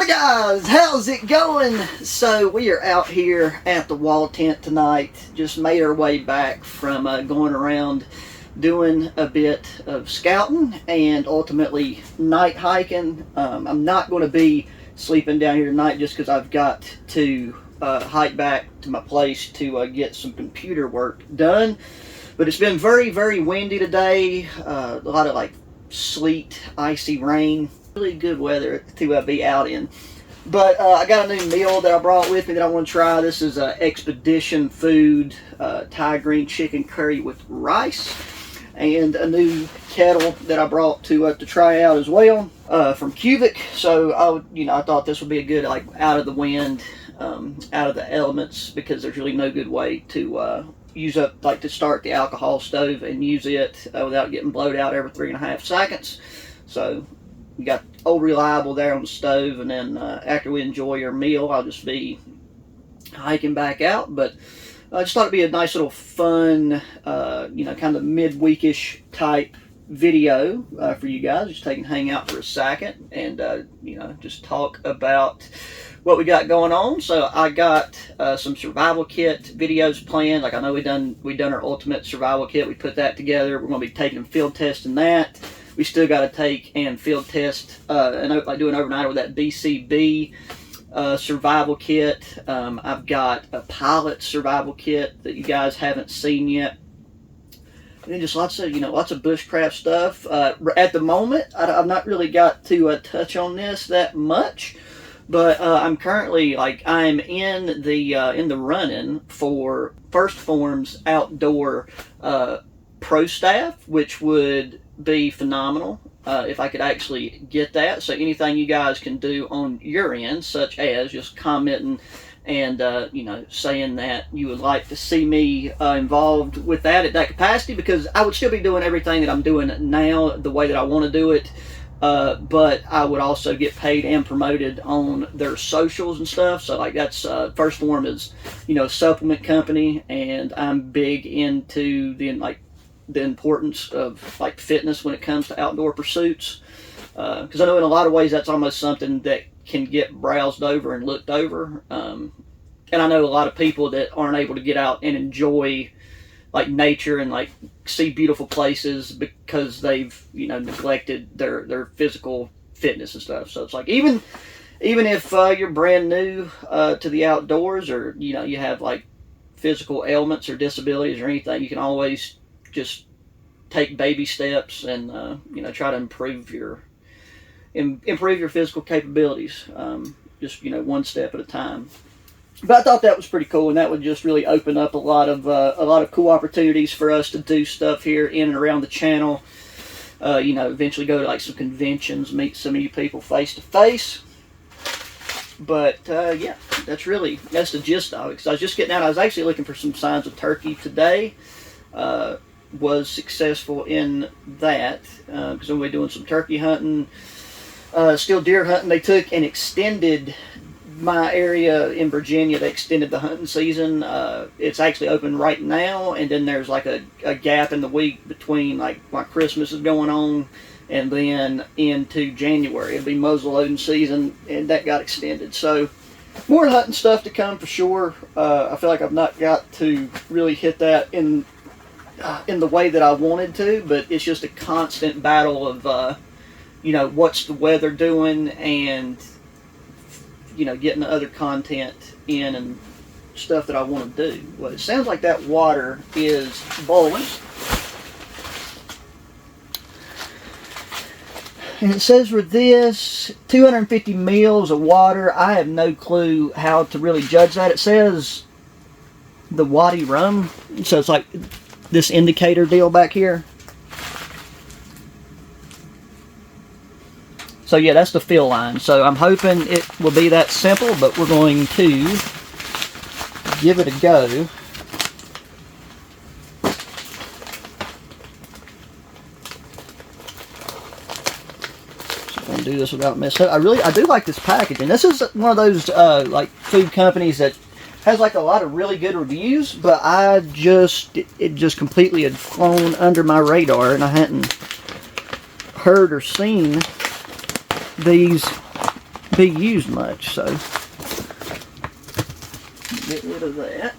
Hi guys, how's it going? So we are out here at the wall tent tonight. Just made our way back from going around doing a bit of scouting and ultimately night hiking. I'm not going to be sleeping down here tonight just because I've got to hike back to my place to get some computer work done. But it's been very, very windy today. A lot of like sleet, icy rain. Really good weather to be out in. But I got a new meal that I brought with me that I want to try. This is Expedition Food Thai green chicken curry with rice, and a new kettle that I brought to try out as well from Cubic. So I thought this would be a good like out of the wind, out of the elements, because there's really no good way to use up, like, to start the alcohol stove and use it without getting blowed out every 3.5 seconds. So we got old reliable there on the stove, and then after we enjoy our meal, I'll just be hiking back out. But I just thought it'd be a nice little fun, kind of midweekish type video for you guys. Just hang out for a second and just talk about what we got going on. So I got some survival kit videos planned. Like, I know we done our ultimate survival kit. We put that together. We're going to be taking field testing that. We still got to take and field test and do an overnight with that BCB survival kit. I've got a pilot survival kit that you guys haven't seen yet. And then just lots of bushcraft stuff. At the moment, I've not really got to touch on this that much, but I'm currently I'm in the running for First Form's outdoor pro staff, which would be phenomenal if I could actually get that. So anything you guys can do on your end, such as just commenting and saying that you would like to see me involved with that at that capacity, because I would still be doing everything that I'm doing now the way that I want to do it, but I would also get paid and promoted on their socials and stuff. So that's First Form is a supplement company, and I'm big into the importance of fitness when it comes to outdoor pursuits, because I know in a lot of ways that's almost something that can get browsed over and looked over, and I know a lot of people that aren't able to get out and enjoy nature and see beautiful places because they've neglected their physical fitness and stuff. So it's even if you're brand new to the outdoors, or you have physical ailments or disabilities or anything, you can always just take baby steps and try to improve your physical capabilities, just one step at a time. But I thought that was pretty cool, and that would just really open up a lot of cool opportunities for us to do stuff here in and around the channel. Eventually go to some conventions, meet some of you people face to face. But yeah, that's the gist of it. Because I was just getting out. I was actually looking for some signs of turkey today. Was successful in that because I'm going to be doing some turkey hunting, still deer hunting. They took and extended my area in Virginia. They extended the hunting season. It's actually open right now, and then there's a gap in the week between while Christmas is going on and then into January. It'll be muzzleloading season, and that got extended. So more hunting stuff to come for sure. I feel like I've not got to really hit that in the way that I wanted to, but it's just a constant battle of what's the weather doing, and getting the other content in and stuff that I want to do. Well, it sounds like that water is boiling, and it says with this 250 mils of water. I have no clue how to really judge that. It says the Wadi Rum, so it's this indicator deal back here. So yeah, that's the fill line. So I'm hoping it will be that simple, but we're going to give it a go. So I'm going to do this without messing up. I do like this packaging. This is one of those food companies that has a lot of really good reviews, but it just completely had flown under my radar, and I hadn't heard or seen these be used much, so get rid of that.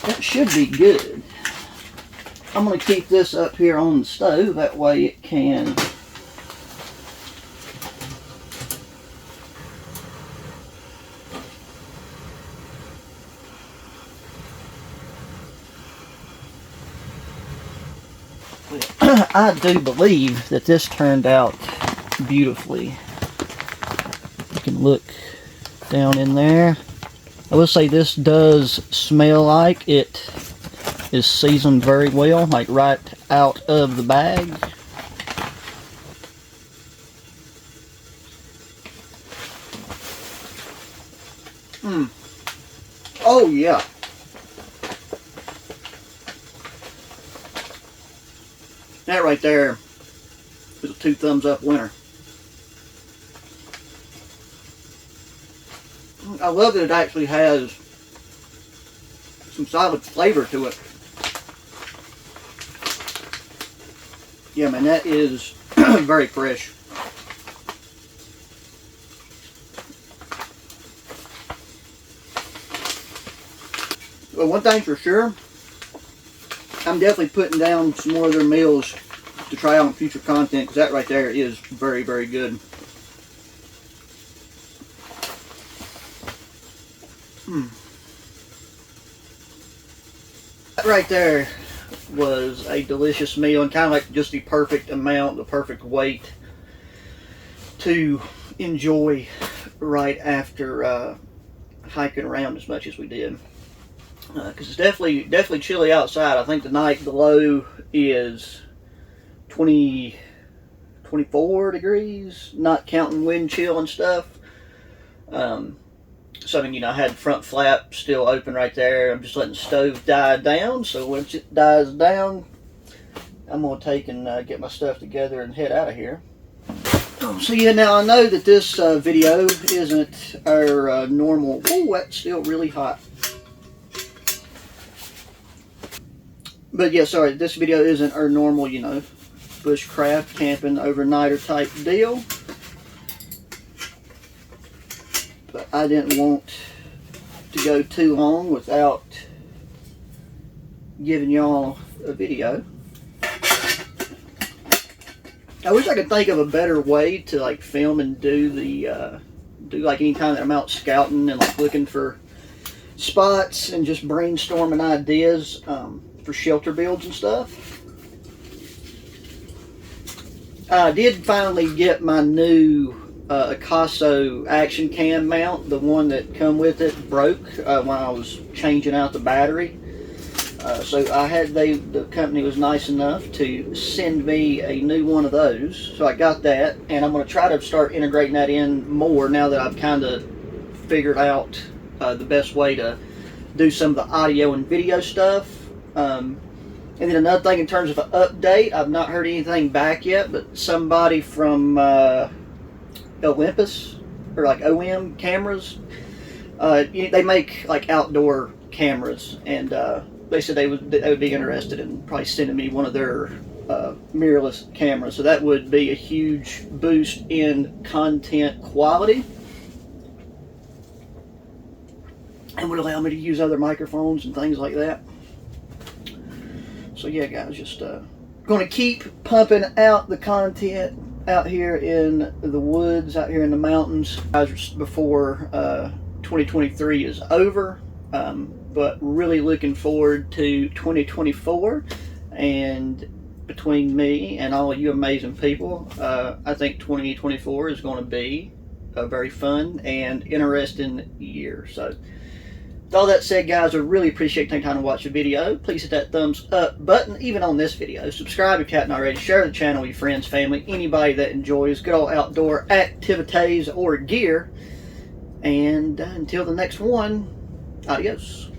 That should be good. I'm going to keep this up here on the stove, that way it can I do believe that this turned out beautifully. You can look down in there. I will say this does smell like it is seasoned very well, like right out of the bag. Oh yeah. That right there is a 2 thumbs up winner. I love that it actually has some solid flavor to it. Yeah, man, that is very fresh. Well, one thing for sure, I'm definitely putting down some more of their meals to try out in future content, because that right there is very, very good. That right there was a delicious meal, and kind of like just the perfect amount, the perfect weight to enjoy right after hiking around as much as we did. Because it's definitely chilly outside. I think tonight the low is 24 degrees, not counting wind chill and stuff. So I mean, you know, I had the front flap still open right there. I'm just letting the stove die down. So once it dies down, I'm gonna take and get my stuff together and head out of here. So yeah, now I know that this video isn't our normal. Oh, that's still really hot. But yeah, sorry, this video isn't our normal, you know, bushcraft camping overnighter type deal. But I didn't want to go too long without giving y'all a video. I wish I could think of a better way to like film and do the like any time that I'm out scouting and like looking for spots and just brainstorming ideas for shelter builds and stuff. I did finally get my new Picasso action cam mount. The one that come with it broke when I was changing out the battery. So the company was nice enough to send me a new one of those. So I got that, and I'm going to try to start integrating that in more now that I've kind of figured out the best way to do some of the audio and video stuff. And then another thing in terms of an update, I've not heard anything back yet, but somebody from Olympus, or like OM cameras, they make like outdoor cameras, and they said they would be interested in probably sending me one of their mirrorless cameras. So that would be a huge boost in content quality, and would allow me to use other microphones and things like that. So yeah, guys, just going to keep pumping out the content out here in the woods, out here in the mountains, before 2023 is over. But really looking forward to 2024, and between me and all of you amazing people, I think 2024 is going to be a very fun and interesting year. So with all that said, guys, I really appreciate taking time to watch the video. Please hit that thumbs up button, even on this video. Subscribe if you haven't already. Share the channel with your friends, family, anybody that enjoys good old outdoor activities or gear. And until the next one, adios.